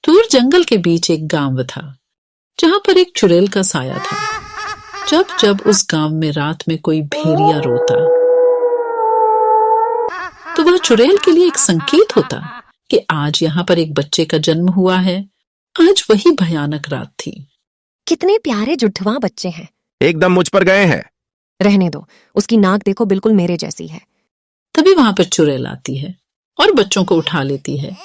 दूर जंगल के बीच एक गांव था जहां पर एक चुड़ैल का साया था। जब जब उस गांव में रात में कोई भेड़िया रोता तो वह चुड़ैल के लिए एक संकेत होता कि आज यहाँ पर एक बच्चे का जन्म हुआ है। आज वही भयानक रात थी। कितने प्यारे जुड़वा बच्चे हैं। एकदम मुझ पर गए हैं। रहने दो, उसकी नाक देखो बिल्कुल मेरे जैसी है। तभी वहां पर चुड़ैल आती है और बच्चों को उठा लेती है।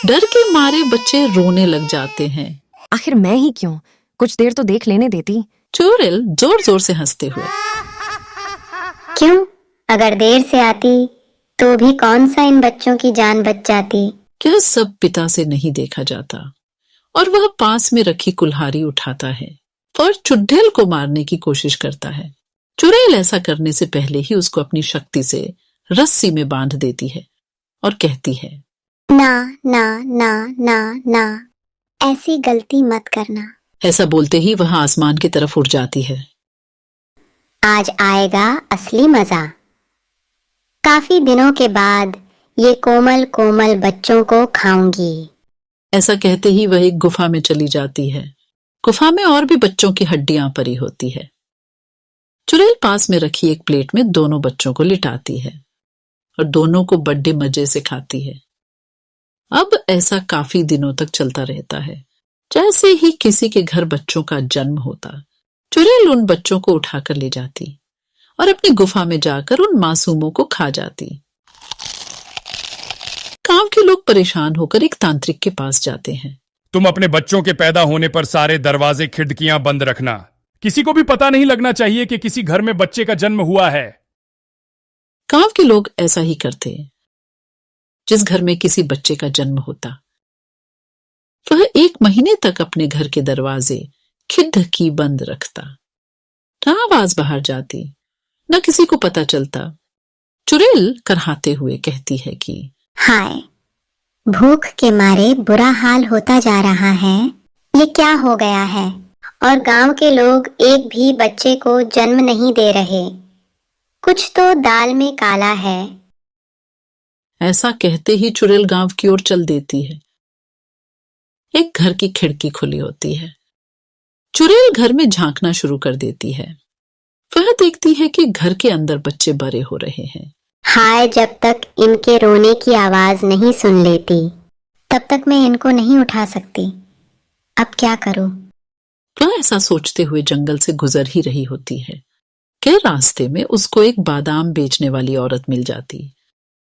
डर के मारे बच्चे रोने लग जाते हैं। आखिर मैं ही क्यों, कुछ देर तो देख लेने देती। चुड़ैल जोर जोर से हंसते हुए, क्यों, अगर देर से आती तो भी कौन सा इन बच्चों की जान बच जाती। यह सब पिता से नहीं देखा जाता और वह पास में रखी कुल्हाड़ी उठाता है और चुड़ैल को मारने की कोशिश करता है। चुड़ैल ऐसा करने से पहले ही उसको अपनी शक्ति से रस्सी में बांध देती है और कहती है, ना ना ना ना ना, ऐसी गलती मत करना। ऐसा बोलते ही वह आसमान की तरफ उड़ जाती है। आज आएगा असली मजा। काफी दिनों के बाद ये कोमल कोमल बच्चों को खाऊंगी। ऐसा कहते ही वह एक गुफा में चली जाती है। गुफा में और भी बच्चों की हड्डियां पड़ी होती है। चुड़ैल पास में रखी एक प्लेट में दोनों बच्चों को लिटाती है और दोनों को बड़े मजे से खाती है। अब ऐसा काफी दिनों तक चलता रहता है। जैसे ही किसी के घर बच्चों का जन्म होता, चुड़ैल उन बच्चों को उठाकर ले जाती और अपनी गुफा में जाकर उन मासूमों को खा जाती। गांव के लोग परेशान होकर एक तांत्रिक के पास जाते हैं। तुम अपने बच्चों के पैदा होने पर सारे दरवाजे खिड़कियां बंद रखना। किसी को भी पता नहीं लगना चाहिए कि किसी घर में बच्चे का जन्म हुआ है। गांव के लोग ऐसा ही करते। जिस घर में किसी बच्चे का जन्म होता, वह 1 महीने तक अपने घर के दरवाजे खिड़की बंद रखता। न आवाज बाहर जाती, न किसी को पता चलता। चुड़ैल करहाते हुए कहती है कि हाय, भूख के मारे बुरा हाल होता जा रहा है। ये क्या हो गया है? और गांव के लोग एक भी बच्चे को जन्म नहीं दे रहे। कुछ तो दाल में काला है। ऐसा कहते ही चुड़ैल गांव की ओर चल देती है। एक घर की खिड़की खुली होती है। चुड़ैल घर में झांकना शुरू कर देती है। वह देखती है कि घर के अंदर बच्चे बड़े हो रहे हैं। हाय, जब तक इनके रोने की आवाज नहीं सुन लेती तब तक मैं इनको नहीं उठा सकती। अब क्या करूं? वह ऐसा सोचते हुए जंगल से गुजर ही रही होती है कि रास्ते में उसको एक बादाम बेचने वाली औरत मिल जाती।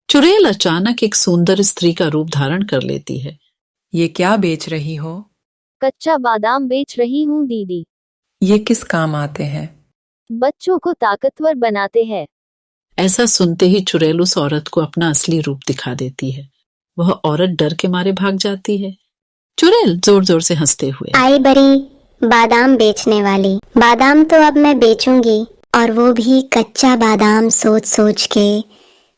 चुड़ैल अचानक एक सुंदर स्त्री का रूप धारण कर लेती है। ये क्या बेच रही हो? कच्चा बादाम बेच रही हूँ दीदी। ये किस काम आते हैं? बच्चों को ताकतवर बनाते हैं। ऐसा सुनते ही चुड़ैल उस औरत को अपना असली रूप दिखा देती है। वह औरत डर के मारे भाग जाती है। चुड़ैल जोर जोर से हंसते हुए, आई बड़ी बादाम बेचने वाली, बादाम तो अब मैं बेचूंगी, और वो भी कच्चा बादाम। सोच सोच के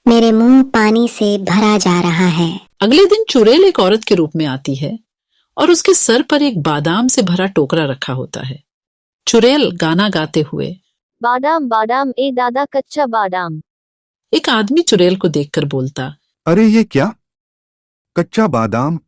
मेरे मुंह पानी से भरा जा रहा है। अगले दिन चुड़ैल एक औरत के रूप में आती है और उसके सर पर एक बादाम से भरा टोकरा रखा होता है। चुड़ैल गाना गाते हुए, बादाम बादाम ए दादा कच्चा बादाम। एक आदमी चुड़ैल को देखकर बोलता, अरे ये क्या? कच्चा बादाम?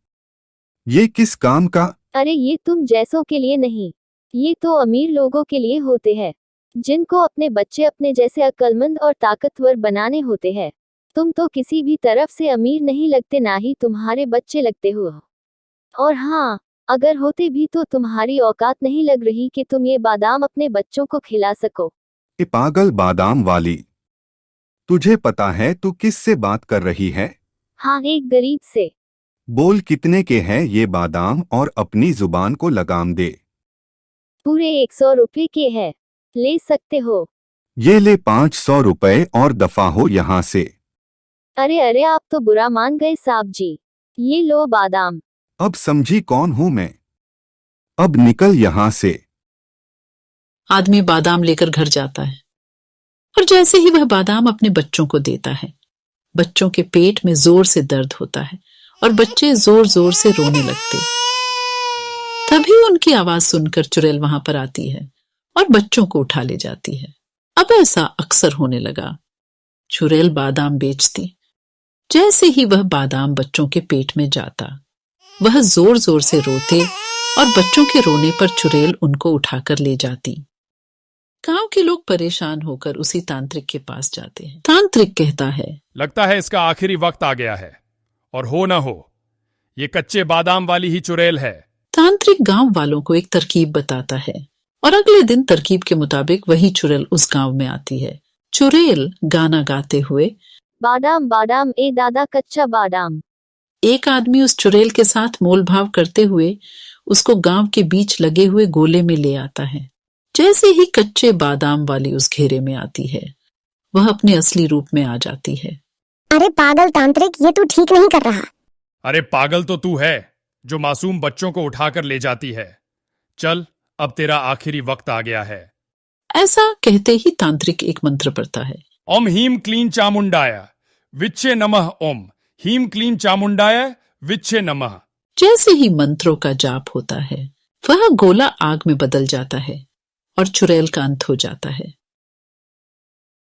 ये किस काम का? अरे ये तुम जैसों के लिए नहीं, ये तो अमीर लोगों के लिए होते हैं, जिनको अपने बच्चे अपने जैसे अक्लमंद और ताकतवर बनाने होते हैं। तुम तो किसी भी तरफ से अमीर नहीं लगते, ना ही तुम्हारे बच्चे लगते हो। और हाँ, अगर होते भी तो तुम्हारी औकात नहीं लग रही कि तुम ये बादाम अपने बच्चों को खिला सको। ए पागल बादाम वाली, तुझे पता है तू किस से बात कर रही है? हाँ, एक गरीब से। बोल कितने के हैं ये बादाम और अपनी जुबान को लगाम दे। पूरे 100 रुपए के है, ले सकते हो। ये ले 500 रुपए और दफा हो यहाँ से। अरे अरे, आप तो बुरा मान गए साहब जी। ये लो बादाम। अब समझी कौन हूँ मैं? अब निकल यहाँ से। आदमी बादाम लेकर घर जाता है और जैसे ही वह बादाम अपने बच्चों को देता है, बच्चों के पेट में जोर से दर्द होता है और बच्चे जोर जोर से रोने लगते। तभी उनकी आवाज सुनकर चुड़ैल वहां पर आती है और बच्चों को उठा ले जाती है। अब ऐसा अक्सर होने लगा। चुड़ैल बादाम बेचती। जैसे ही वह बादाम बच्चों के पेट में जाता, वह जोर जोर से रोते और बच्चों के रोने पर चुड़ैल उनको उठाकर ले जाती। गांव के लोग परेशान होकर उसी तांत्रिक के पास जाते हैं। तांत्रिक कहता है, लगता है इसका आखिरी वक्त आ गया है, और हो ना हो ये कच्चे बादाम वाली ही चुड़ैल है। तांत्रिक गांव वालों को एक तरकीब बताता है और अगले दिन तरकीब के मुताबिक वही चुड़ैल उस गांव में आती है। चुड़ैल गाना गाते हुए, बादाम बादाम ए दादा कच्चा बादाम। एक आदमी उस चुड़ैल के साथ मोल भाव करते हुए उसको गांव के बीच लगे हुए गोले में ले आता है। जैसे ही कच्चे बादाम वाली उस घेरे में आती है, वह अपने असली रूप में आ जाती है। अरे पागल तांत्रिक, ये तू ठीक नहीं कर रहा। अरे पागल तो तू है जो मासूम बच्चों को उठाकर ले जाती है। चल, अब तेरा आखिरी वक्त आ गया है। ऐसा कहते ही तांत्रिक एक मंत्र पढ़ता है। ओम हीम क्लीन चामुंडाय विच्छे नमः। ओम हीम क्लीन चामुंडाय विच्छे नमः। जैसे ही मंत्रों का जाप होता है, वह गोला आग में बदल जाता है और चुड़ैल का अंत हो जाता है।